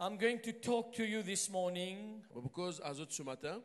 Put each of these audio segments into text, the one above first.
I'm going to talk to you this morning Because à ce matin,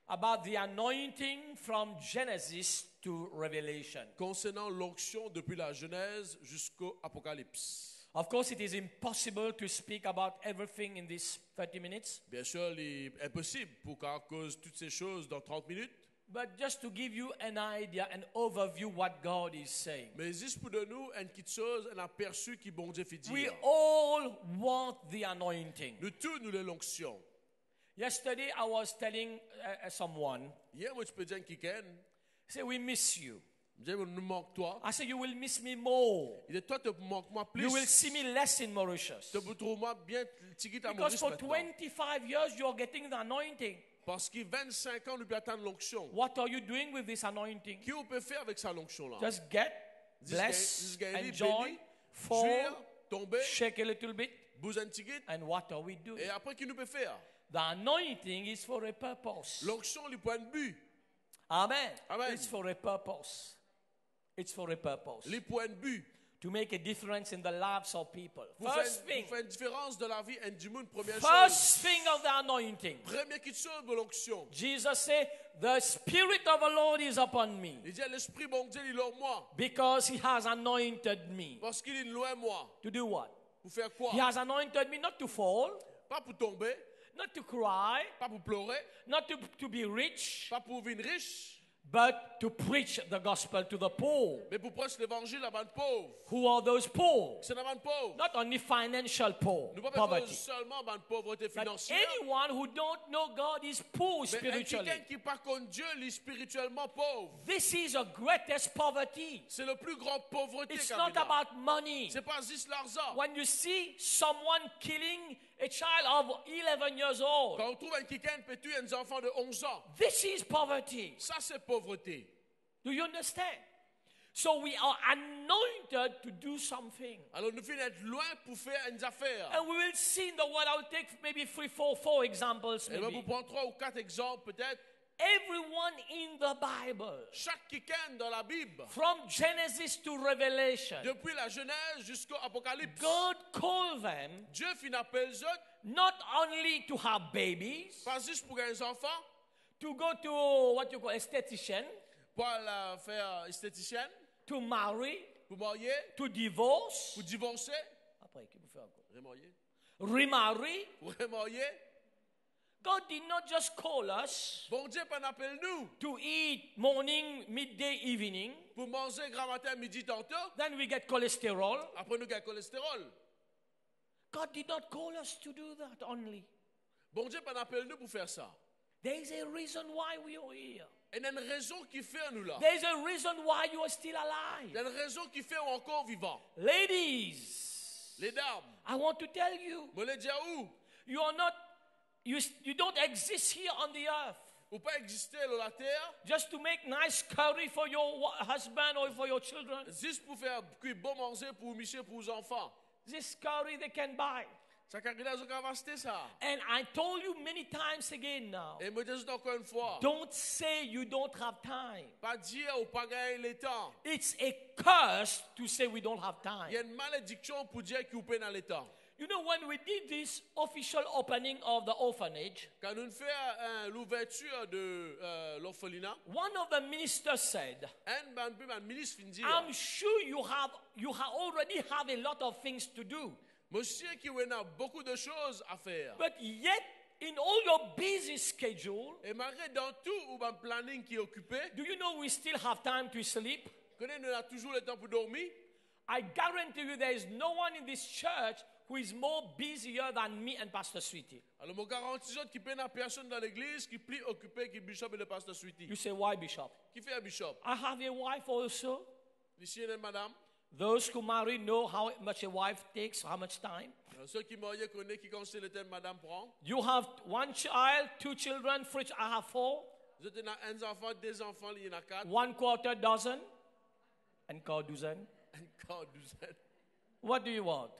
about the anointing from Genesis to Revelation. concernant l'onction depuis la Genèse jusqu'au Apocalypse. Of course, it is impossible to speak about everything in these 30 minutes, Bien sûr, il est impossible pour qu'on cause toutes ces choses dans 30 minutes. but just to give you an idea, an overview what God is saying. Mais juste pour nous une petite chose, un aperçu qui bon Dieu fait We dire. all want the anointing. Nous tous, nous avons l'onction. Yesterday, I was telling someone, Hier, moi, je peux dire à quelqu'un, say, we miss you. je dis, nous manque toi. I said, you will miss me more. Il dit, toi, tu manques moi plus. You will see me less in Mauritius. Tu trouves moi bien tigit à Because Maurice for maintenant. 25 years, you're getting the anointing. Parce qu'il 25 ans, nous peut attendre l'onction. What are you doing with this anointing? Qui on peut faire avec sa onction-là? Just get, bless, enjoy, fall, jouir, tomber, shake a little bit. bouger un tigit. And what are we doing? Et après, qui nous peut faire? The anointing is for a purpose. L'onction, le point de but. Amen. Amen. It's for a purpose. It's for a purpose. Les points de but. To make a difference in the lives of people. Pour First thing. faire une différence dans la vie du monde, première First chose. thing of the anointing. Première chose de l'onction. Jesus said, the Spirit of the Lord is upon me. Il dit, l'Esprit bon Dieu, il est en moi. Because he has anointed me. Parce qu'il est loin de moi. To do what? Pour faire quoi? He has anointed me not to fall, Pas pour tomber, not to cry, pas pour pleurer, not to be rich, pas pour devenir riche, but to preach the gospel to the poor. mais pour prêcher l'évangile à la bande pauvre. Who are those poor? C'est la bande pauvre. Not only financial poor, Nous ne pouvons pas poverty, seulement la pauvreté but financière. anyone who don't know God is poor Mais spiritually. quelqu'un qui par contre Dieu, il est spirituellement pauvre. This is the greatest poverty. C'est le plus grand pauvreté It's qu'il y not a. about money. C'est pas juste l'argent. When you see someone killing a child of 11 years old, Quand on trouve un quelqu'un qui peut tuer un enfant de 11 ans, this is poverty. ça c'est pauvreté. Do you understand? So we are anointed to do something. Alors nous finissons être loin pour faire une affaire. And we will see in the word, I'll take maybe four examples Et bien, maybe. pour prendre 3 ou 4 exemples peut-être, Everyone in the Bible, chaque quelqu'un dans la Bible, from Genesis to Revelation, depuis la Genèse jusqu'au Apocalypse, God called them Dieu finit appelle eux, not only to have babies, pas juste pour un enfant, to go to what you call esthetician, pour la faire esthéticienne, to marry, pour marier, to divorce, pour divorcer, après, qu'est-ce qu'il faut faire encore? remarier, Remarry. pour remarier. God did not just call us Bon Dieu pas appelle nous to eat morning, midday, evening. pour manger grand matin, midi, tantôt. Then we get cholesterol. Après nous gagnons cholestérol. God did not call us to do that only. Bon Dieu pas appelle nous pour faire ça. There is a reason why we are here. Il y a une raison qui fait nous là. There is a reason why you are still Il y alive. a une raison qui fait encore vivant. Ladies, Les dames, I want to tell you, moi les dis à où? you are not, you don't exist here on the earth Ou pas exister sur la terre, just to make nice curry for your husband or for your children. juste pour faire bon manger pour Michel, pour les enfants. This curry they can buy. Ça carré là, on va acheter ça. And I told you many times again now, Et moi dis encore une fois, don't say you don't have time. pas dire ou pas gagner le temps. It's a curse to say we don't have Il y a time. une malédiction pour dire qu'il peine dans le temps. You know, when we did this official opening of the orphanage, Quand nous faisons l'ouverture de l'orphelinat, one of the ministers said, un ministre finit dire, I'm sure you already have a lot of things to do, monsieur qui a beaucoup de choses à faire. but yet in all your busy schedule, Et malgré dans tout ou un planning qui est occupé, do you know we still have time to sleep? nous avons toujours le temps pour dormir. I guarantee you there is no one in this church who is more busier than me and Pastor Sweetie. Alors, je garantis qu'il n'y a personne dans l'église qui est plus occupé que Bishop et le pasteur Sweetie. You say, why, Bishop? Qui fait un bishop? I have a wife also. Ici, il y a une madame. Those who marry know how much a wife takes, how much time. Alors, ceux qui marient connaissent qui conseillent le temps madame prend. You have one child, two children, I have four. Vous êtes un enfant, 2 enfants, il y en a 4. 1/4 dozen. And call dozen. Encore 12. What do you want?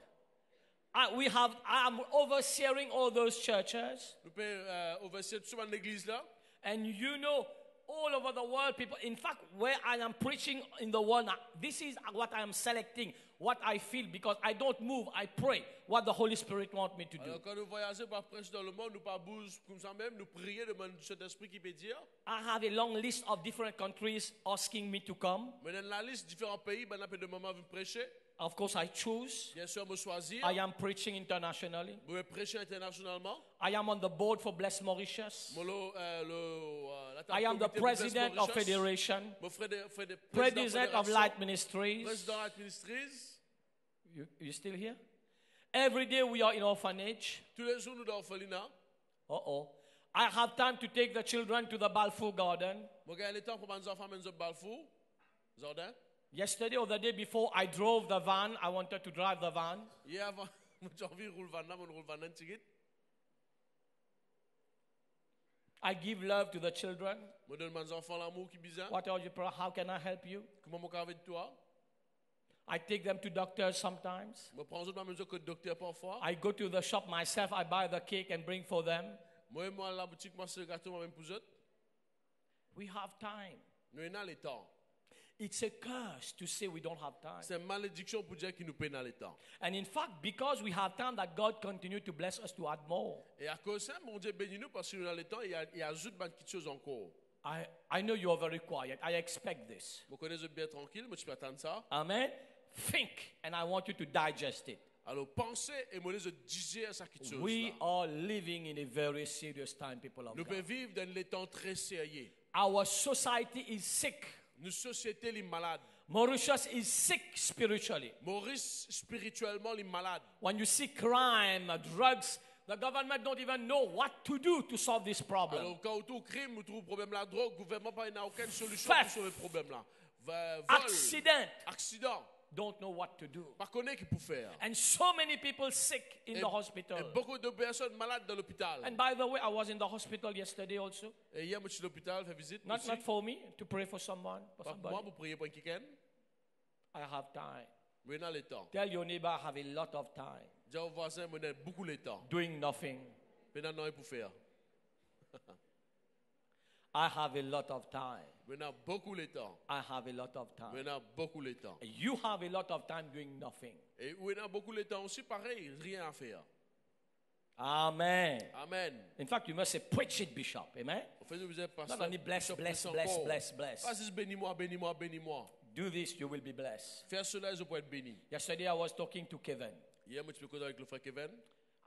I'm overseeing all those churches. Nous pouvons overseer tout ça dans l'église là. And you know, all over the world, people. In fact, where I am preaching in the world now, this is what I am selecting, what I feel, because I don't move, I pray what the Holy Spirit wants me to do. Alors quand nous voyageons par prêcher dans le monde, nous pas bouger comme ça même, nous prions, demandons du Saint-Esprit qui peut dire. I have a long list of different countries asking me to come. Maintenant la liste différents pays, ben après de moment vous prêcher. Of course, I choose. Bien sûr, me choisir. I am preaching internationally. Vous pouvez prêcher internationalement. I am on the board for Bless Mauritius. I I am the president of Federation, president of Light Ministries. Président Light Ministries. You still here? Every day we are in orphanage. Tous les jours nous dans l'orphelinat. Uh-oh. I have time to take the children to the Balfour Garden. Moi j'ai le temps pour mes enfants mener au Balfour. Jardin. Yesterday or the day before, I drove the van. I wanted to drive the van. Hier avant, j'ai envie de rouler van là, on roule van un petit. I give love to the children. Moi donne mes enfants l'amour qui bizarre. What are you? How can I help you? Comment moi avec toi? I take them to doctors sometimes. Moi prends autres même que docteur parfois. I go to the shop myself. I buy the cake and bring for them. Moi à la boutique moi c'est gâteau moi même pour eux. We have time. Nous avons le temps. It's a curse to say we don't have time. C'est une malédiction pour dire qu'il nous paye dans le temps. And in fact, because we have time, that God continue to bless us to add more. Et à cause de ça, mon Dieu bénit nous parce que nous avons le temps, il ajoute quelque chose encore. I know you are very quiet. I expect this. Vous connaissez bien tranquille, mais je peux attendre ça. Amen. Think, and I want you to digest it. Alors pensez et moi je digère ça quelque chose. We are living in a very serious time, people of Nous pouvons God. vivre dans les temps très sérieux. Our society is sick. Notre société est malade. Mauritius is sick spiritually. Maurice spirituellement est malade. When you see crime, drugs, the government don't even know what to do to solve this problem. Alors quand on trouve crime, on trouve problème la drogue, le gouvernement n'a aucune solution Theft. pour sauver le problème là. Vol, accident. Don't know what to do. Pas connaît qu'il peut faire. And so many people sick in the Et hospital. beaucoup de personnes malades dans l'hôpital. And by the way, I was in the hospital yesterday also. Et hier, je suis à l'hôpital, fait visite. Not for me, to pray for someone. For Pas pour moi, somebody. pour prier pour quelqu'un. I have time. Mais on a le temps. Tell your neighbor I have a lot of time. Dis au voisin, on a beaucoup de temps. Doing nothing. Maintenant, non, pour faire. I have a lot of time. On a beaucoup de temps. I have a lot of On time. a beaucoup de temps. You have a lot of time doing nothing. Et on a beaucoup de temps aussi, pareil, rien à faire. Amen. Amen. In fact, you must say, preach it, Bishop. Amen. En fait, vous êtes pasteur. Not only bless, bless, bless, bless, bless. Pas juste bénis-moi, bénis-moi, bénis-moi. Do this, you will be blessed. Faire cela, je peux être béni. Yesterday, I was talking to Kevin. Hier, moi, je peux causer avec le frère Kevin.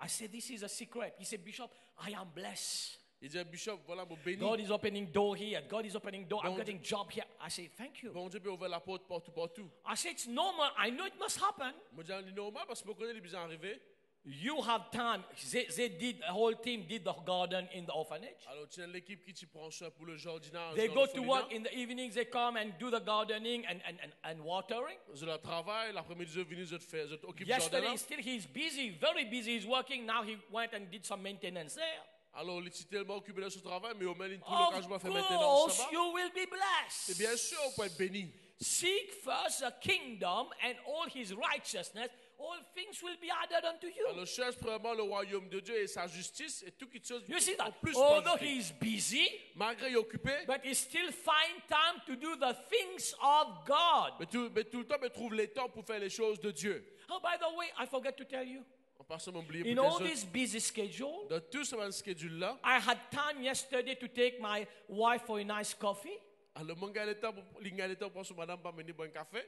I said, this is a secret. He said, Bishop, I am blessed. Il dit, Bishop, voilà mon béni. God is opening door here. God is opening door. I'm Bon getting job here. I say, thank you. Bon Dieu peut ouvrir la porte partout, partout. I said, it's normal. I know it must happen. Moi, je dis normal parce que je connais les besoins arrivés. You have time. They did, the whole team did the garden in the orphanage. Alors, tu as l'équipe qui t'y prend soin pour le jardinage. They go to work in the evenings. They come and do the gardening and watering. Je la travaille, l'après-midi, je viens, je te fais, je t'occupe du jardin. Yesterday, still he's busy, very busy. He's working. Now he went and did some maintenance there. Alors, il est tellement occupé de ce travail, mais au moins, il trouve l'occasion de Of faire maintenance. course, Ça va? you will be Et blessed. bien sûr, on peut être béni. Seek first the kingdom and all his righteousness. All things will be added unto you. Alors, cherche premièrement le royaume de Dieu et sa justice, et tout quelque chose You see en that? plus Although positif. he is busy, Malgré il est occupé, but he still find time to do the things of God. mais tout le temps, il trouve le temps pour faire les choses de Dieu. Oh, by the way, I forgot to tell you. En passant, m'oublier In pour all les this autres. busy schedule, Dans tout ce schedule-là, I had time yesterday to take my wife for a nice coffee. alors, mon gars, le temps pour son madame pas venir boire un café.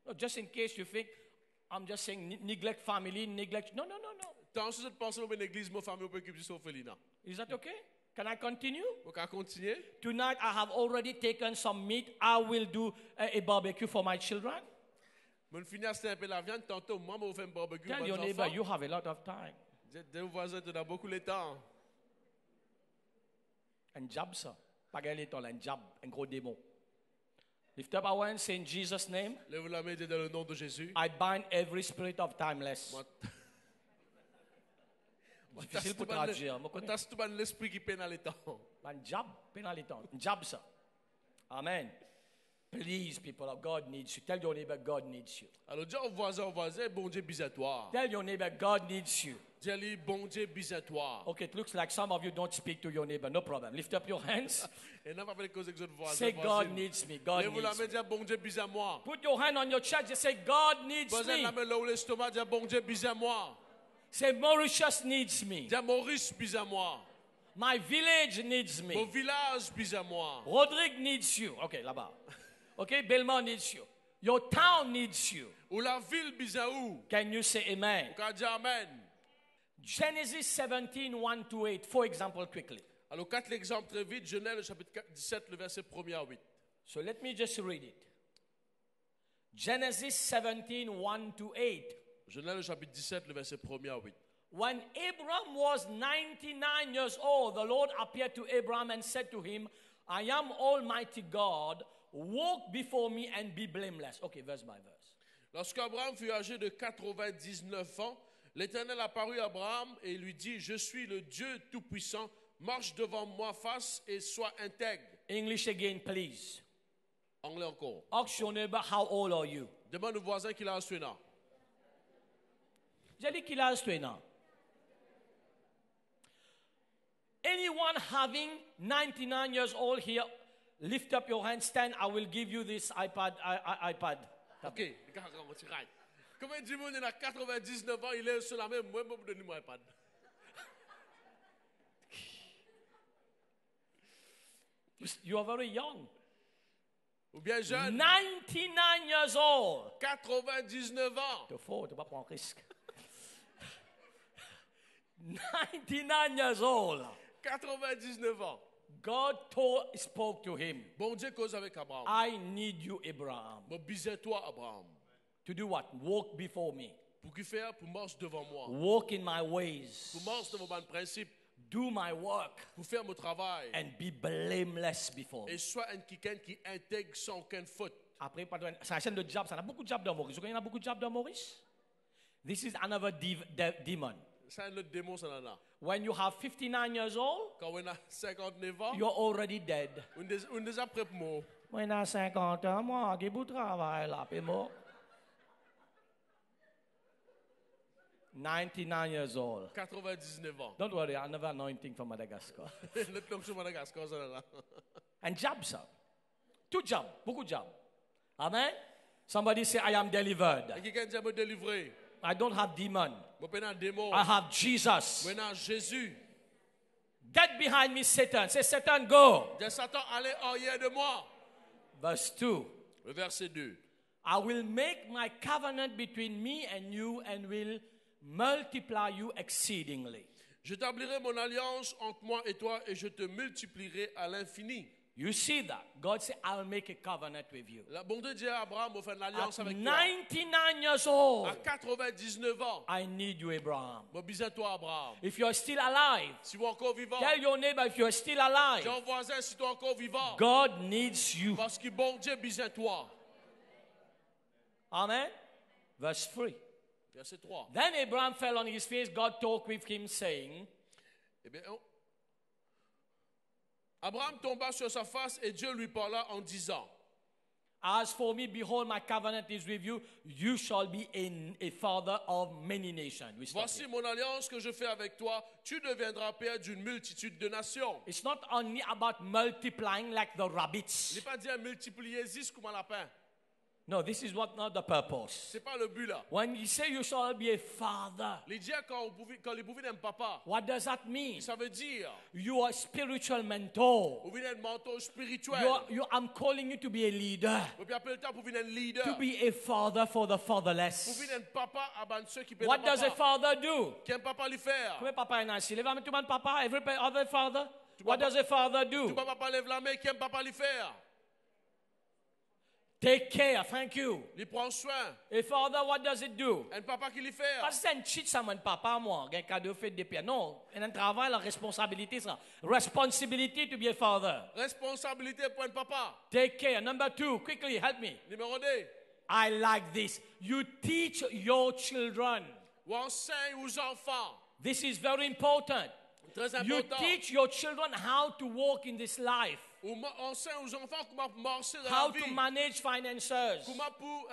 No, just in case you think I'm just saying neglect family, neglect. No. Tant que je pense à une église, ma famille peut occuper de son orphelinat. Is that okay? Can I continue? On va continuer. Tonight I have already taken some meat. I will do a barbecue for my children. Mon finis à un peu la viande, tantôt, moi, je vais faire un barbecue Tell pour your mes neighbor enfants. you have a lot of time. Dis aux voisins, tu as beaucoup de temps. And jab, sir. Pagaliton and jab, and gros démon. Lift up our hands, say in Jesus' name, Lève la main, dis dans le nom de Jésus. I bind every spirit of timeless. Moi, Difficile pour traduire. Moi, connais. tasse tout l'esprit qui peine dans le temps. Man, jab, penaliton. Jab, sir. Amen. Please, people of God needs you. Tell your neighbor God needs you. Alors, dis aux voisins, bon Dieu, bis à toi. Tell your neighbor God needs you. Dis-lui, bon Dieu, besoin toi. Okay, it looks like some of you don't speak to your neighbor. No problem. Lift up your hands. Et n'a pas fait cause avec votre voisin. Say, God needs me. God Lève la needs main, me. dis, bon Dieu, besoin moi. Put your hand on your chest. Just say, God needs Posez me. la main là où l'estomac, dis, bon Dieu, besoin moi. Say, Mauritius needs me. Dis, Maurice, besoin moi. My village needs Mon me. village, besoin moi. Rodrigue needs you. Okay, là-bas. Okay, Belmont needs you. Your town needs you. Ou la ville, besoin où? Can you say amen? Ou qu'a dit amen. Genesis 17, 1 to 8. For example, quickly. Alors, 4 exemples très vite. Genèse, le chapitre 17, le verset 1er à 8. So let me just read it. Genesis 17, 1 to 8. Genèse, le chapitre 17, le verset 1er à 8. When Abram was 99 years old, the Lord appeared to Abram and said to him, I am Almighty God, walk before me and be blameless. Okay, verse by verse. Lorsque Abraham fut âgé de 99 ans, l'Éternel apparut à Abraham et lui dit, je suis le Dieu Tout-Puissant, marche devant moi face et sois intègre. English again, please. Anglais encore. Ask your neighbor, how old are you? Demande au voisin qu'il a un suéna. J'ai dit qu'il a un an. Anyone having 99 years old here, lift up your hand, stand, I will give you this iPad. Ok, comment dit mon il a 99 ans, il est sur la même, moi, je vais donner mon iPad. You are very young. Ou bien jeune, 99 years old. 99 ans. Tu ne vas pas prendre un risque. 99 years old. 99 ans. God spoke to him. Bon Dieu cause avec Abraham. I need you, Abraham. Mon bisais toi, Abraham. To do what? Walk before me. Pour qu'il fasse, pour marcher devant moi. Walk in my ways. Pour marcher devant mon principe. Do my work. Pour faire mon travail. And be blameless before me. Et soit un quelqu'un qui intègre sans aucune faute. Après, c'est la chaîne de job. Ça a beaucoup de jobs dans Maurice. Vous connaissez, il y a beaucoup de jobs dans Maurice? This is another demon. C'est un autre démon, ça en a. When you have 59 years old, Quand on a 59 ans, you're already dead. on est déjà prêt pour mort. When I 50 ans, moi, qui vous travaille là, puis mort. 99 years old. 99 ans. Don't worry, another anointing from Madagascar. Notre homme sur Madagascar, ça là. And jobs, sir. Two jobs, beaucoup de jobs. Amen? Somebody say, I am delivered. Et quelqu'un dit me délivrer. I don't have demon. Moi pas un démon. I have Jesus. Moi non Jésus. Get behind me, Satan. Say, Satan, go. De Satan allez en arrière de moi. Verse 2. Le verset 2. I will make my covenant between me and you and will multiply you exceedingly. J'établirai mon alliance entre moi et toi et je te multiplierai à l'infini. You see that? God said, I'll make a covenant with you. La bonté de Dieu à Abraham a fait une alliance At avec toi. 99 years old, À 99 ans. I need you, Abraham. Mon besoin toi Abraham. If you're still alive, Si vous êtes encore vivant. tell your neighbor if you're still alive, Jean voisin si tu es encore vivant. God needs you. Parce que bon Dieu besoin toi. Amen. Verse 3. Verset 3. Then Abraham fell on his face. God talked with him, saying, Eh bien, Abraham tomba sur sa face et Dieu lui parla en disant, As for me, behold, my covenant is with you. You shall be a father of many nations. We stop voici here. mon alliance que je fais avec toi, tu deviendras père d'une multitude de nations. It's not only about multiplying like the Il rabbits. n'est pas dit à multiplier 10 comme un lapin. No, this is not the purpose. Ce n'est pas le but là. When you say you shall be a father, Les dieux, quand les bouviers n'aiment papa, what does that mean? ça veut dire, You are a spiritual mentor. vous venez un mentor spirituel. I'm calling you to be a leader, Vous pouvez appeler le temps pour venir un leader. to be a father for the Vous fatherless. venez un papa à ceux qui peuvent What does a father do? Qu'un papa lui faire. Comment papa est ainsi? Lève la main, tout le monde, papa. Every other father. What does a father Tu do? papa lève la main, qu'un papa lui faire. Take care. Thank you. Il prend soin. A father, what does it do? Un papa qui lui fait. Parce que c'est un cheat, ça, mon papa, moi. Un cadeau fait des pieds. Non, il y a un travail, la responsabilité, ça. Responsibility to be a father. Responsabilité pour un papa. Take care. Number 2, quickly, help me. Numéro 2. I like this. You teach your children. Ou enseigne aux enfants. This is very important. Très You important. teach your children how to walk in this life. enseigne aux enfants comment marcher dans how la to vie, manage finances, comment pour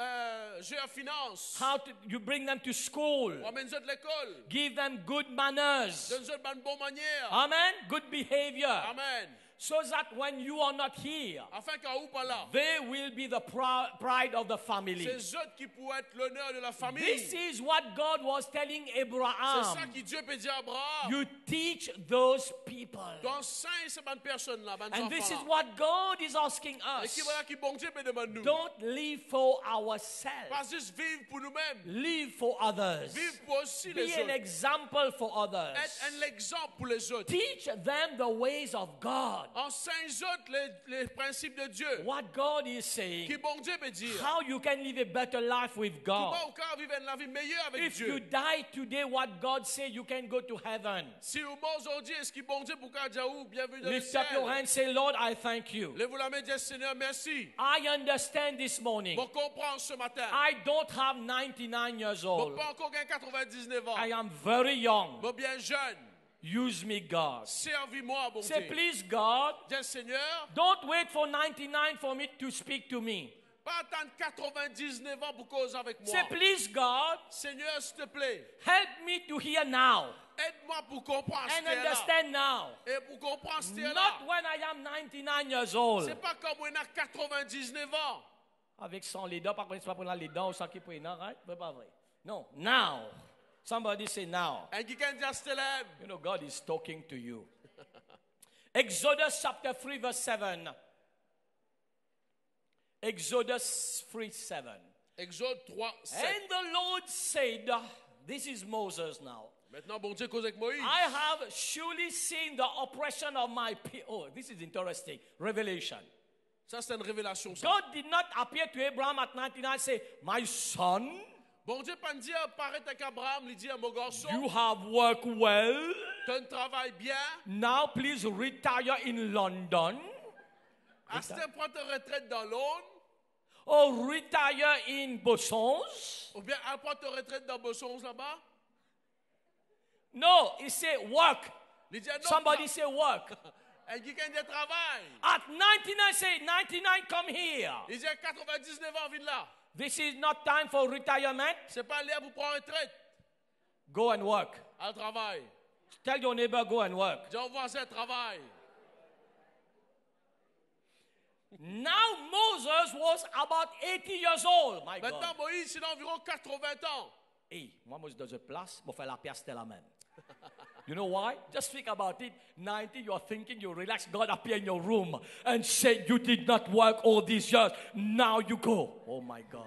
gérer la finance. how to, you bring them to school, On amène eux de l'école, give them good manners. donne eux de bonne manière. Amen. Good behavior. Amen. So that when you are not here, Afin qu'en ou pas là, they will be the pride of the family. c'est eux qui pourraient être l'honneur de la famille. This is what God was telling C'est ça Abraham. que Dieu peut dire à Abraham. You teach those people. D'enseigner ces bonnes personnes-là, bonnes And this is enfants-là. what God is asking Et us. qui voilà qui bon Dieu peut demander nous. Don't live for ourselves. Pas juste vivre pour nous-mêmes. Live for others. Vivre pour aussi Be les an autres. example for others. Être un exemple pour les autres. Teach them the ways of God. Enseigne aux autres les principes de Dieu. What God is saying. Qui bon Dieu peut dire. How you can live a better life with Comment God. encore vivre une vie meilleure avec If you Dieu. die today, what God say, you can go to heaven. Si vous mort aujourd'hui, est-ce qu'il bon Dieu pour qu'à dire bienvenue dans le Lift up your ciel. hand, say, Lord, I thank you. Lève-vous la main, dis Seigneur, merci. I understand this morning. Pour comprendre ce matin. I don't have 99 years Bon, old. pas encore 99 ans. I am very young. Bon, bien jeune. Use me, God. Servis-moi, bon Say, Dieu. please, God, Dis Seigneur, don't wait for 99 for me to speak to me. pas attendre 99 ans pour causer avec moi. Say, please, God, Seigneur, s'il te plaît, help me to hear now aide-moi pour comprendre ce and là. understand now. Et pour comprendre ce là. Not when I am 99 years old. C'est pas comme on a 99 ans. Avec son leader, par contre, c'est pas pour les dents ou ça qui peut, non, right? C'est pas vrai. No, now. Somebody say now. Et qui can dire ce là. You know, God is talking to you. Exodus chapter 3, verse 7. Exodus 3:7. Exode 3, 7. And the Lord said, this is Moses now. Maintenant, bon Dieu cause avec Moïse. I have surely seen the oppression of my people. Oh, this is interesting. Revelation. Ça, c'est une révélation. Ça. God did not appear to Abraham at 99 and say, my son, Bon Dieu pas dire apparaître avec Abraham, il dit à mon garçon, you have worked well. tu as un travail bien. Now please retire in London. À ce temps, prends ta retraite dans Londres. Or retire in Bossons. Ou bien prends ta retraite dans Bossons là-bas. No, he said work. Il dit non. Somebody say work. Et qui can dire travail. At 99, say 99, come here. Il dit à 99 ans, viens là. This is not time for retirement. C'est pas l'air pour prendre retraite. Go and work. À travail. Tell your neighbor, go and work. Dis au voisin, travail. Now Moses was about 80 years old. My Maintenant, God. Moïse, il a environ 80 ans. Hey, moi, moi, dans une place, moi, faire la pièce, c'était la même. You know why? Just think about it. 90, you're thinking, you relax. God appear in your room and say, you did not work all these years. Now you go. Oh my God.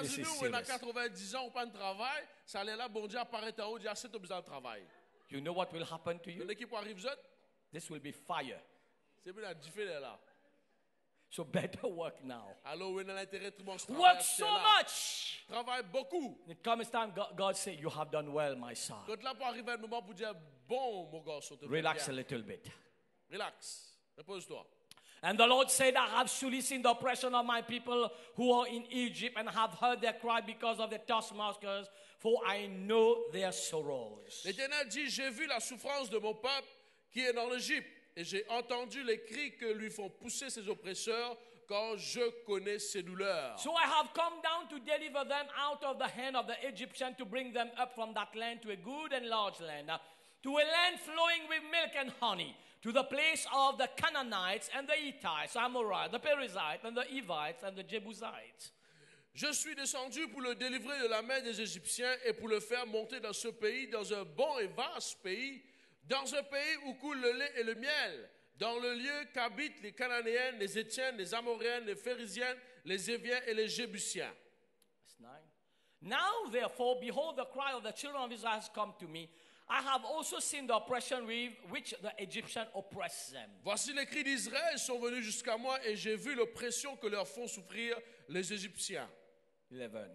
This is Imaginez-nous, on a serious. 90 ans, on pas de travail. Ça allait là, bon Dieu apparaît en haut, dit, assez de besoin de travail. You know what will happen to you? L'équipe arrive, zot, This will be fire. c'est bien la différence là. So better work now. Alors, on a l'intérêt tout le monde se travaille. Work so much. Travaille beaucoup. It comes time, God say, you have done well, my son. Quand là, pour arriver un moment pour dire, bon, mon garçon, te Relax a bien. little bit. Relax. Repose-toi. And the Lord said, I have surely seen the oppression of my people who are in Egypt and have heard their cry because of the taskmasters, for I know their sorrows. L'Éternel dit, j'ai vu la souffrance de mon peuple qui est dans l'Égypte, et j'ai entendu les cris que lui font pousser ses oppresseurs, quand je connais ses douleurs. So I have come down to deliver them out of the hand of the Egyptian, to bring them up from that land to a good and large land, to a land flowing with milk and honey, to the place of the Canaanites and the Hittites, Amorites, the Perizzites and the Evites and the Jebusites. Je suis descendu pour le délivrer de la main des Égyptiens et pour le faire monter dans ce pays, dans un bon et vaste pays, dans un pays où coule le lait et le miel, dans le lieu qu'habitent les Cananéennes, les Étiennes, les Amoréennes, les Phérésiennes, les Éviens et les Jébusiens. Verse 9. Now, therefore, behold, the cry of the children of Israel has come to me. I have also seen the oppression with which the Egyptians oppress them. Voici les cris d'Israël sont venus jusqu'à moi et j'ai vu l'oppression que leur font souffrir les Égyptiens. 11.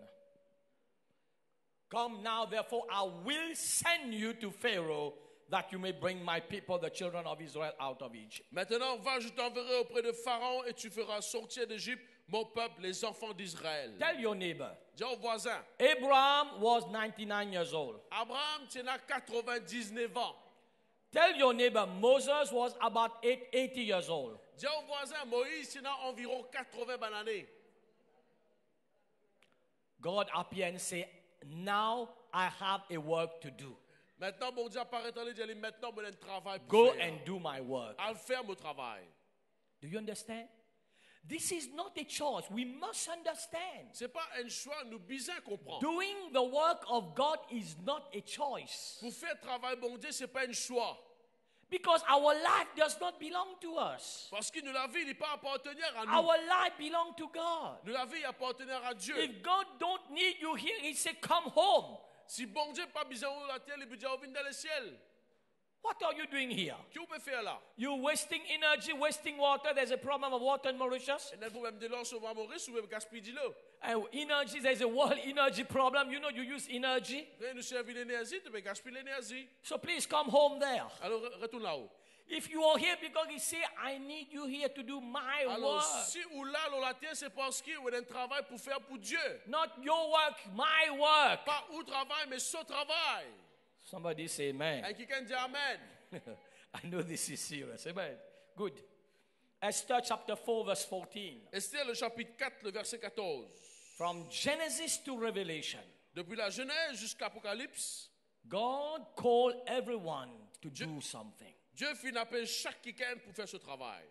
Come now, therefore, I will send you to Pharaoh, that you may bring my people, the children of Israel, out of Egypt. Maintenant, va, je t'enverrai auprès de Pharaon et tu feras sortir d'Égypte mon peuple, les enfants d'Israël. Tell your neighbor, Dis au voisin, Abraham was 99 years old. Abraham, tu as 99 ans. Tell your neighbor, Moses was about 80 years old. Dis au voisin, Moïse, il a environ 80 années. God appeared and said, now I have a work to do. Maintenant, bon Dieu apparaît dans les dit, maintenant, mon travail pour Go faire. and do my work. I'll faire mon travail. Do you understand? This is not a choice. We must understand. C'est pas un choix, nous bien comprendre. Doing the work of God is not a choice. Pour faire travail bon Dieu, c'est pas un choix. Because our life does not belong to us. Parce que nous la vie n'est pas appartenir à nous. Our life belongs to God. Nous la vie appartenir à Dieu. If God don't need you here, He said, come home. Si bon Dieu pas besoin de la terre, il peut dire venir dans le ciel. What are you doing here? Qu'est-ce que vous pouvez faire là? You're wasting energy, wasting water. There's a problem of water in Mauritius. Et vous même de l'eau sur Maurice ou même gaspiller de l'eau. Energy, there's a world energy problem. You know, you use energy. Nous servons l'énergie, tu peux gaspiller l'énergie. So please come home there. Alors retourne là-haut. If you are here because He say, I need you here to do my Alors work. si ou là la terre, c'est parce qu'il y a un travail pour faire pour Dieu. Not your work, my work. Pas ou travail, mais son travail. Somebody say amen. Et quelqu'un dit amen. I know this is serious. Amen. Good. Esther chapter 4 verse 14. Esther, le chapitre 4, le verset 14. From Genesis to Revelation, Depuis la Genèse jusqu'à l'Apocalypse, God called everyone to do something. Dieu fit appeler chaque quelqu'un pour faire ce travail.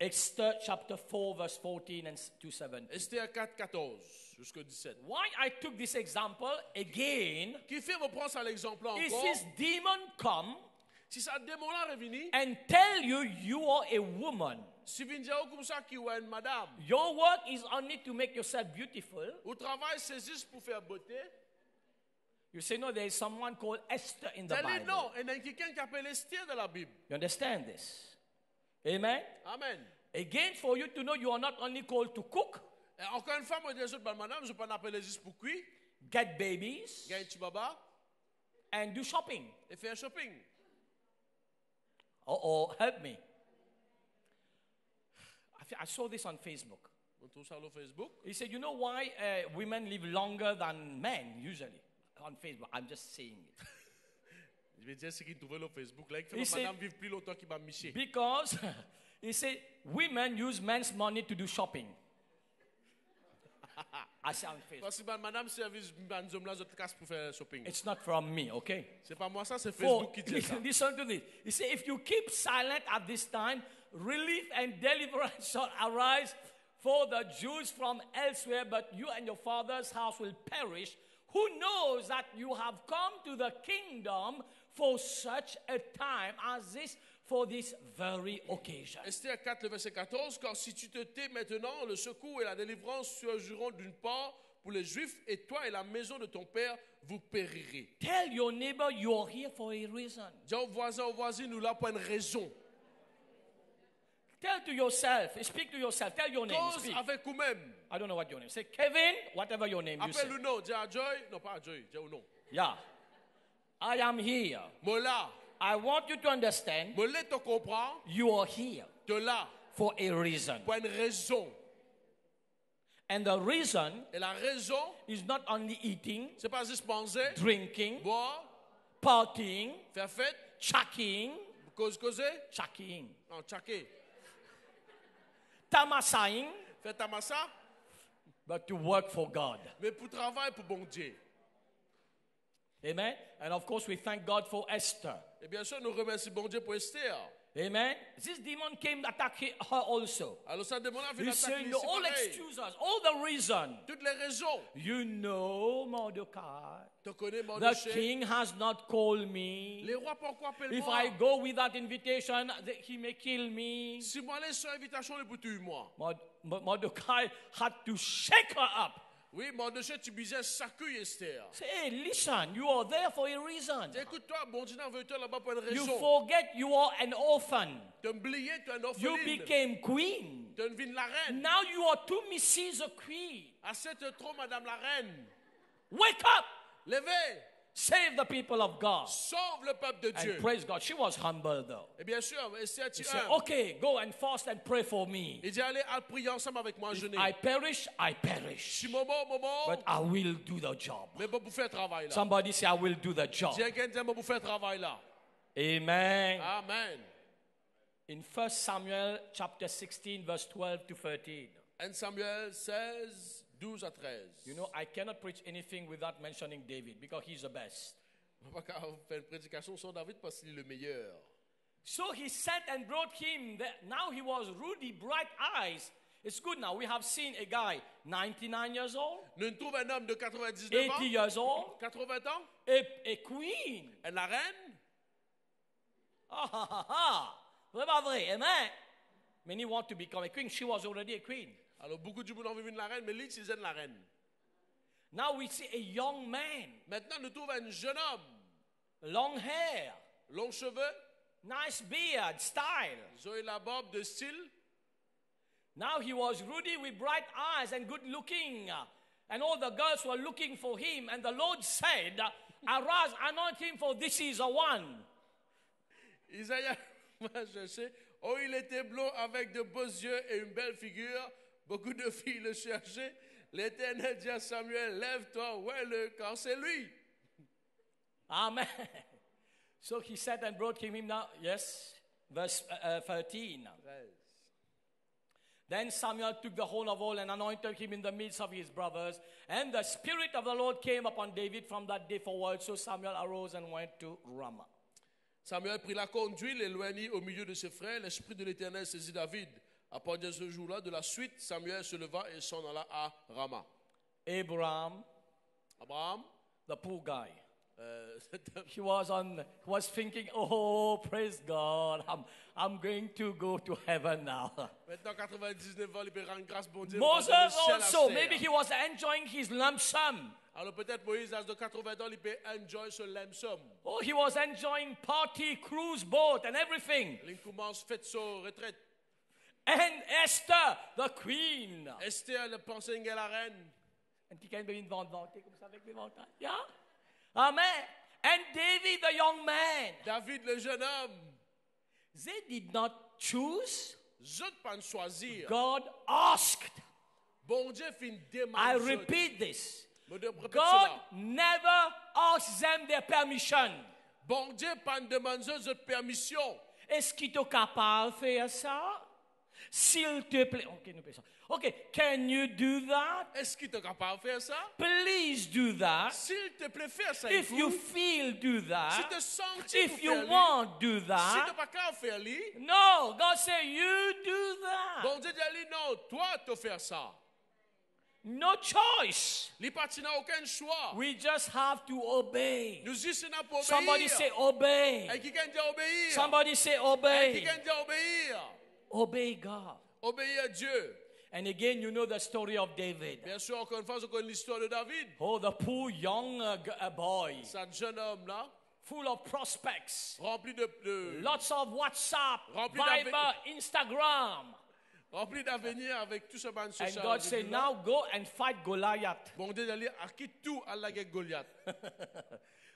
Esther chapter 4 verse 14 and to 17. Esther 4, 14 jusqu'au 17. Why I took this example again Qui fait reprendre ça l'exemple is encore? this demon come Si ça démon-là revenu, and tell you you are a woman. si vous dites comme ça qu'il y a une madame, Your work is only to make yourself beautiful. au travail c'est juste pour faire beauté. You say, no, there is someone called Esther in the Tell-lui Bible. non, il y a quelqu'un qui appelle Esther dans la Bible. You understand this? Amen? Amen. Again, for you to know, you are not only called to cook, Et encore une fois, moi, je dis madame, je ne peux pas appeler juste pour cuire, get babies, gagner un petit baba and do shopping. et faire un shopping. Uh-oh, help me. I saw this on Facebook. On trouve ça sur Facebook. He said, you know why women live longer than men, usually? On Facebook. I'm just saying it. Je vais dire ce qu'il trouvait sur Facebook. Là, il fait He que said- madame vive plus longtemps qu'il m'a miché. Because, he said, women use men's money to do shopping. I say on Facebook. Parce que madame service, nous hommes là, je casse pour faire shopping. It's not from me, okay? C'est pas moi ça, c'est For, Facebook qui dit ça. listen to this. He said, if you keep silent at this time, relief and deliverance shall arise for the Jews from elsewhere, but you and your father's house will perish. Who knows that you have come to the kingdom for such a time as this, for this very occasion? Esther 4, le verset 14, car si tu te tais maintenant, le secours et la délivrance surgiront d'une part pour les Juifs, et toi et la maison de ton père, vous périrez. Tell your neighbor you're here for a reason. Dis aux voisins, nous là pour une raison. Tell to yourself, speak to yourself, tell your name, Cause speak. avec vous-même. I don't know what your name is. Say Kevin, whatever your name you say. Appelle le nom, dis à Joy, non pas à Joy, dis au nom. Yeah. I am here. Moi là, I want you to understand moi là te comprends, you are here de là, for a reason. pour une raison. And the reason Et la raison, is not only eating, c'est pas juste manger, drinking, boire, partying, faire fête, chucking, causer, chucking, non, tchaquer, tamassaing, faire tamassa, but to work for God. mais pour travailler pour bon Dieu. Amen. And of course, we thank God for Esther. Et bien sûr, nous remercions bon Dieu pour Esther. Amen. This demon came to attack her also. Alors ça demande à He's saying venir all excuses, all the reason. toutes les raisons. You know, Mordecai, Tu connais the Mordechai. king has not called me. Les rois pourquoi appellent If moi? I go without invitation, he may kill me. Si moi laisse sans invitation, il peut tuer moi. Mordecai had to shake her up. Oui, Mordechai, tu bisais s'accueille Esther. Say, hey, listen, you are there for a reason. Écoute-toi, bon Dieu envoie toi là-bas pour une You raison. forget you are an orphan. Tu as oublié, tu es un You orpheline. became queen. Tu es une vie de la reine. Now you are to Mrs. Queen. À cette trop, madame la reine. Wake up. Levez, Save the people of God. sauve le peuple de Dieu. And praise God. She was humble though. Et bien sûr, Esther, tu She said, es. okay, go and fast and pray for me. Il dit, allez, prier ensemble avec moi, jeûner. I perish, I perish. Si moment, But I will do the job. mais pas pour faire travail là. Somebody say, I will do the job. Dis quelqu'un, dis moi pour faire travail là. Amen. Amen. In 1 Samuel chapter 16, verse 12 to 13. 1 Samuel 16, 12 à 13. You know, I cannot preach anything without mentioning David because he's the best. On va pas faire une prédication sur David parce qu'il est le meilleur. So he sent and brought him. Now he was ruddy, bright eyes. It's good now. We have seen a guy, 99 years old, Nous trouvons un homme de 99 80 ans, years old, 80 ans, a queen. et la reine. Ah, ha, ha, ha. C'est pas vrai, amen. Many want to become a queen. She was already a queen. Alors beaucoup de gens ont vu la reine, mais lui, ils aiment la reine. Now we see a young man, Maintenant, nous trouvons un jeune homme, long hair, longs cheveux, nice beard, style. Zoé la barbe de style. Now he was ruddy with bright eyes and good looking. And all the girls were looking for him. And the Lord said, arise, anoint him, for this is the one. Isaïe va chercher. Oh, il était blond avec de beaux yeux et une belle figure. Beaucoup de filles le cherchaient. L'Éternel dit à Samuel, lève-toi, ouais-le, car c'est lui. Amen. So he said and brought him now. Yes, verse 13. Then Samuel took the horn of oil and anointed him in the midst of his brothers. And the Spirit of the Lord came upon David from that day forward. So Samuel arose and went to Ramah. Samuel prit la conduite, l'éloignit au milieu de ses frères. L'Esprit de l'Éternel saisit David. À partir de ce jour-là, de la suite, Samuel se leva et s'en alla à Rama. Abraham, the poor guy. He was thinking, oh, praise God, I'm going to go to heaven now. Maintenant, 99 ans, il peut rendre grâce, bon Dieu. Moses also, maybe he was enjoying his lump sum. Alors peut-être Moïse, à l'âge de 80 ans, il peut enjoy ce lump sum. Oh, he was enjoying party, cruise boat and everything. Il commence fait sa retraite. And Esther, the queen. Esther, le pensée est la reine. And tu can be vanté comme ça avec les vantages. Yeah? Amen. And David, the young man. David, le jeune homme. They did not choose. Zot pas choisir. God asked. Bon Dieu fait une demande. I repeat this. God God never asks them their permission. Bon Dieu pas demande de permission. Est-ce qu'il est capable de faire ça? S'il te plaît. Okay, nous ça. Okay, can you do that? Est-ce qu'il est capable de faire ça? Please do that. S'il te plaît, faire ça. If you feel, do that. Si tu sens if you want, do si that. tu pas capable faire lui. No, God say you do that. Bon Dieu dit non, toi tu faire ça. No choice. Les partis n'a aucun choix. We just have to obey. Nous ici n'a pas obéir. Somebody say obey. Et qui dit obéir? Somebody say Et obey. qui dit obéir? Obey God. Obéir à Dieu. And again, you know the story of David. Bien sûr, encore une fois, on connaît l'histoire de David. Oh, the poor young boy, Ce jeune homme là, full of prospects, rempli de lots of WhatsApp, Rempli Viber, Instagram. rempli d'avenir avec tout ce ban And social. God said, now go and fight Goliath. Bon Dieu dit à qui tout à la guerre Goliath.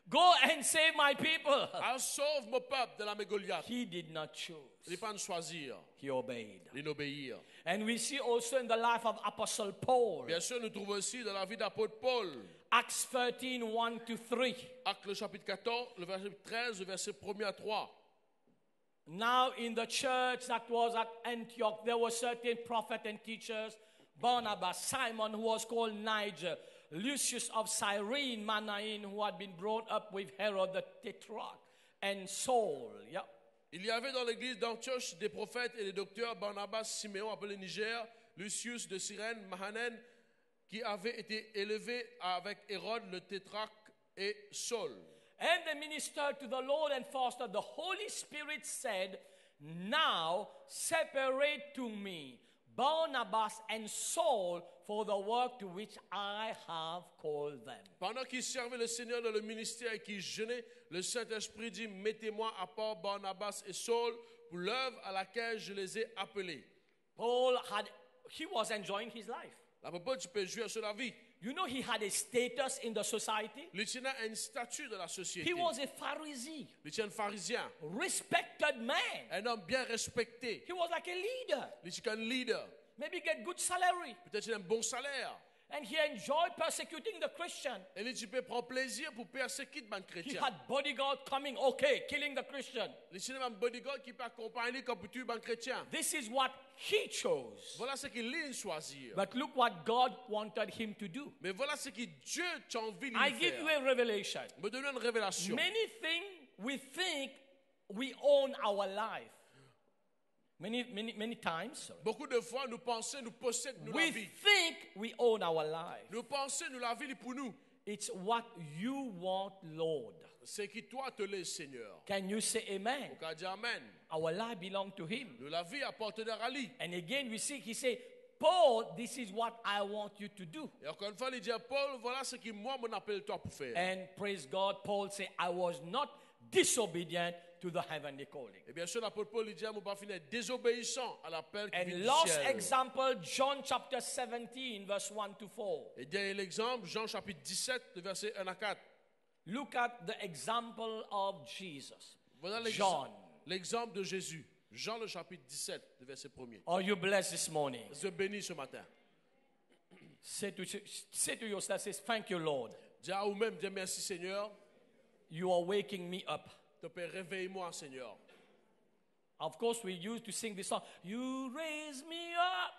Go and save my people. À sauve mon peuple de la Goliath. He did not choose. Il n'est pas choisir, He obeyed. il obéir. And we see also in the life of Apostle Paul, Bien sûr, nous trouvons aussi dans la vie d'apôtre Paul, Acts 13, 1 to 3. Acte le chapitre 14, le verset 13, le verset 1er à 3. Now in the church that was at Antioch, there were certain prophets and teachers, Barnabas, Simon, who was called Niger, Lucius of Cyrene, Manaen, who had been brought up with Herod the Tetrarch, and Saul. Yeah. Il y avait dans l'église d'Antioche des prophètes et des docteurs, Barnabas, Siméon, appelé Niger, Lucius de Cyrène, Mahanen, qui avaient été élevés avec Hérode le Tétrarque et Saul. And they ministered to the Lord and fasted. The Holy Spirit said, now separate to me Barnabas and Saul for the work to which I have called them. Pendant qu'ils servaient le Seigneur dans le ministère et qu'ils jeûnaient, le Saint-Esprit dit, mettez-moi à part Barnabas et Saul pour l'œuvre à laquelle je les ai appelés. Paul he was enjoying his life. L'apôtre, tu peux jouir sur la vie. You know, he had a status in the society. Le tient a une statue dans la société. He was a Pharisee, Le tient un pharisien, respected man. un homme bien respecté. He was like a leader. Le tient un leader. Maybe get good salary. Peut-être qu'il a un bon salaire. And he enjoyed persecuting the Christian. Et l'Égyptien prend plaisir pour persécuter les He chrétiens. had bodyguard coming, okay, killing the Christian. L'Égyptien a un bodyguard qui peut accompagner comme tuer les chrétiens. This is what he chose. Voilà ce qu'il a choisi. But look what God wanted him to do. Mais voilà ce que Dieu t'a envie de I lui give you faire. a revelation. Me donne une révélation. Many things we think we own our life. Many times, sorry. Beaucoup de fois, nous pensons, nous possédons nous la We vie. think we own our life. Nous pensons, nous la vie est pour nous. It's what you want, Lord. C'est qui toi te l'est, Seigneur. Can you say amen? On peut dire Amen. Our life belongs to him. Nous la vie appartenait à lui. And again, we see, he said, Paul, this is what I want you to do. Et encore une fois, il dit à Paul, voilà ce que moi, mon appelle toi pour faire. And praise God, Paul said, I was not disobedient to the heavenly calling. Et bien sûr, l'apôtre Paul, il dit à mon pas finir désobéissant à l'appel qui vient And du last ciel. example, John chapter 17, verse 1 to 4. Et dernier l'exemple, Jean chapitre 17, versets 1 à 4. Look at the example of Jesus. Voilà John. l'exemple de Jésus. Jean le chapitre 17, le verset 1er. Are you blessed this morning? Je bénis ce matin. Say to yourself, say, thank you, Lord. Dis à vous-même, dis merci Seigneur. You are waking me up. Te paie, réveille-moi Seigneur. Of course, we used to sing this song. You raise me up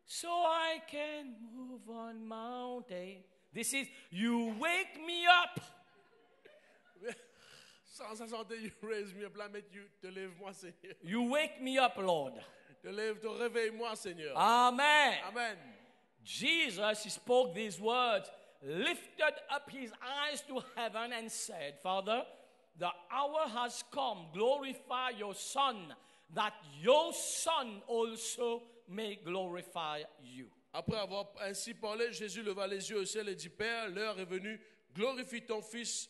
so I can move on mountain. This is, you wake me up. Sans chanter, you raise me up, là, mais te lève-moi Seigneur. You wake me up, Lord. Te lève, te réveille-moi Seigneur. Amen. Amen. Jesus, he spoke these words, lifted up his eyes to heaven and said, Father, the hour has come. Glorify your Son, that your Son also may glorify you. Après avoir ainsi parlé, Jésus leva les yeux au ciel et dit, Père, l'heure est venue, glorifie ton Fils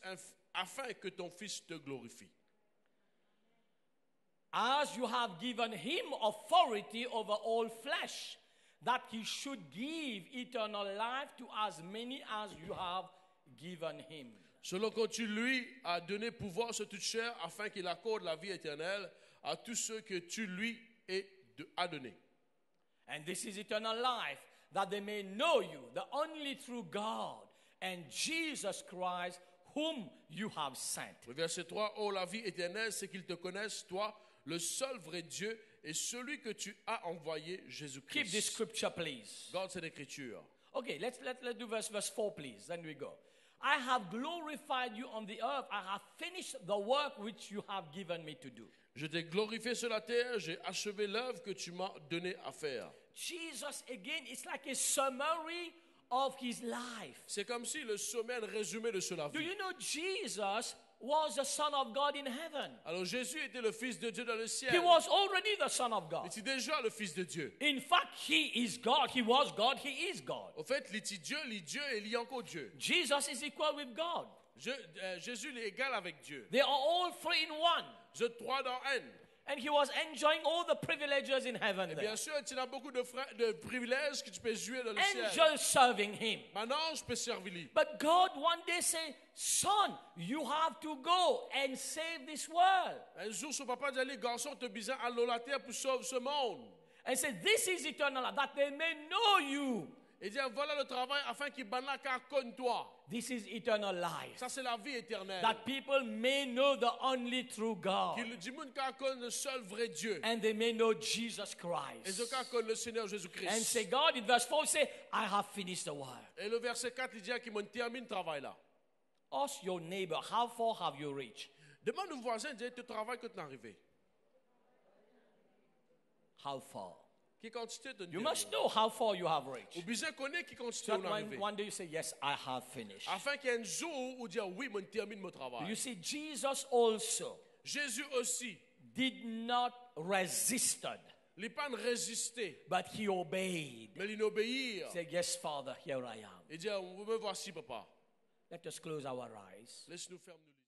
afin que ton Fils te glorifie. As you have given him authority over all flesh, that he should give eternal life to as many as you have given him. Selon que tu lui as donné pouvoir sur toute chair, afin qu'il accorde la vie éternelle à tous ceux que tu lui as donné. And this is eternal life, that they may know you, the only true God, and Jesus Christ, whom you have sent. Le verset 3, oh la vie éternelle, c'est qu'ils te connaissent, toi, le seul vrai Dieu, et celui que tu as envoyé, Jésus-Christ. Keep this scripture, please. Garde cette écriture. Okay, let's do verse 4, please. Then we go. I have glorified you on the earth. I have finished the work which you have given me to do. Je t'ai glorifié sur la terre, j'ai achevé l'œuvre que tu m'as donné à faire. Jesus, again, it's like a summary of his life. C'est comme si le sommet, un résumé de cela. Do you know Jesus was the Son of God in heaven? Alors Jésus était le Fils de Dieu dans le ciel. He was already the Son of God. Il était déjà le Fils de Dieu. In fact, he is God. He was God. He is God. Au fait, il est Dieu et il est encore Dieu. Jesus is equal with God. Jésus est égal avec Dieu. They are all three in one. Je trois dans un. And he was enjoying all the privileges in heaven Et there. bien sûr, tu as beaucoup de privilèges que tu peux jouer dans le ciel. Angels serving him. Maintenant, je peux servir lui. But God one day said, Son, you have to go and save this world. Un jour, son papa dit, allez, garçon, tu as besoin d'aller la terre pour sauver ce monde. And said, this is eternal life, that they may know you. Il dit, voilà le travail afin qu'il banne qu'à connaître toi. This is eternal life. Ça, c'est la vie éternelle. That people may know the only true God. Qu'il dit, moun qu'à connaître le seul vrai Dieu. And they may know Jesus Et Christ. ce qu'à connaître le Seigneur Jésus-Christ. And say, God, in verse 4, say, I have finished the work. Et le verset 4, il dit qu'il m'a terminé le travail là. Ask your neighbor, how far have you reached? Demande au voisin, dis, tu travailles quand tu es arrivé. How far? Qui quantité de You must know how far you have reached. Ou besoin connaître qui quantité So on that est arrivé. one day you say, yes, I have finished. Afin qu'il y ait un jour où dire oui, moi termine mon travail. You see, Jesus also Jésus aussi, did not resist, il n'a pas résisté, but he obeyed. mais il obéit. Say, yes, Father, here I am. Il dit, me voici, papa. Let us close our eyes. Laisse-nous fermer nos yeux.